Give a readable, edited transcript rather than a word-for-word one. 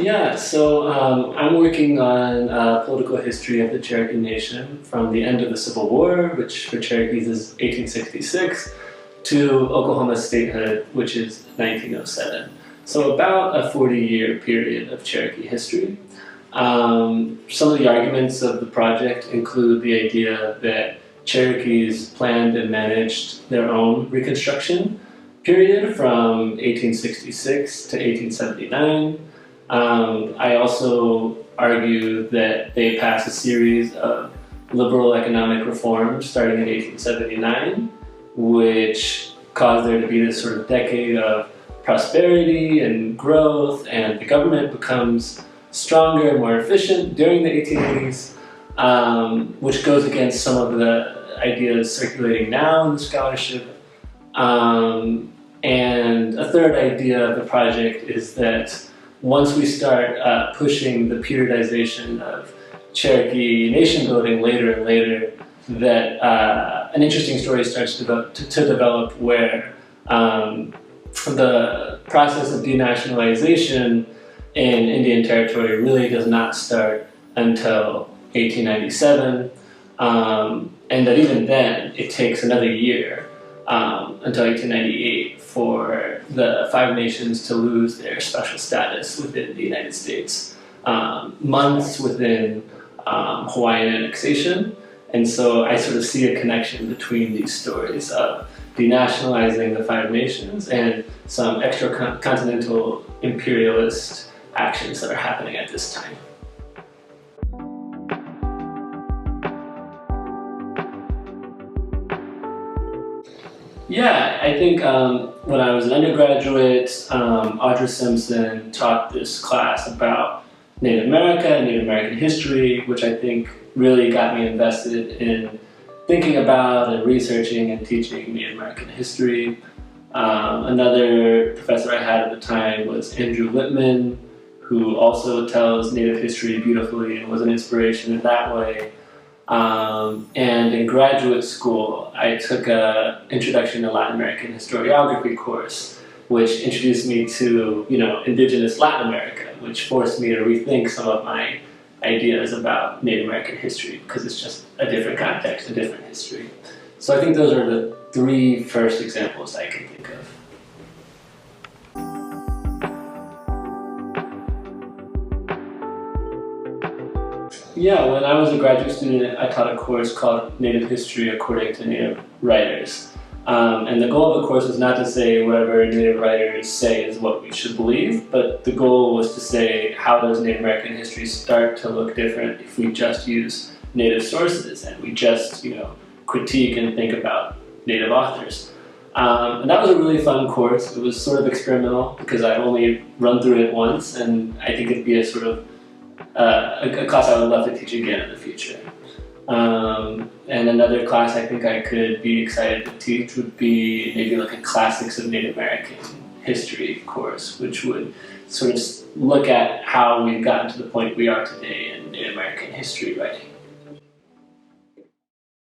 Yeah, so I'm working on political history of the Cherokee Nation from the end of the Civil War, which for Cherokees is 1866, to Oklahoma statehood, which is 1907. So about a 40-year period of Cherokee history. Some of the arguments of the project include the idea that Cherokees planned and managed their own Reconstruction period from 1866 to 1879. I also argue that they passed a series of liberal economic reforms starting in 1879, which caused there to be this sort of decade of prosperity and growth, and the government becomes stronger and more efficient during the 1880s, which goes against some of the ideas circulating now in the scholarship. And a third idea of the project is that once we start pushing the periodization of Cherokee Nation building later and later, that an interesting story starts to develop where the process of denationalization in Indian Territory really does not start until 1897, and that even then it takes another year until 1898 for the Five Nations to lose their special status within the United States, months within Hawaiian annexation. And so I sort of see a connection between these stories of denationalizing the Five Nations and some extra-continental imperialist actions that are happening at this time. Yeah, I think when I was an undergraduate, Audra Simpson taught this class about Native America and Native American history, which I think really got me invested in thinking about and researching and teaching Native American history. Another professor I had at the time was Andrew Lippman, who also tells Native history beautifully and was an inspiration in that way. And in graduate school, I took an Introduction to Latin American Historiography course, which introduced me to, indigenous Latin America, which forced me to rethink some of my ideas about Native American history, because it's just a different context, a different history. So I think those are the three first examples I can think of. Yeah, when I was a graduate student, I taught a course called Native History According to Native Writers. And the goal of the course was not to say whatever Native writers say is what we should believe, but the goal was to say how does Native American history start to look different if we just use Native sources and we just, critique and think about Native authors. And that was a really fun course. It was sort of experimental because I've only run through it once, and I think it'd be a sort of a class I would love to teach again in the future. And another class I think I could be excited to teach would be maybe like a Classics of Native American History course, which would sort of look at how we've gotten to the point we are today in Native American history writing.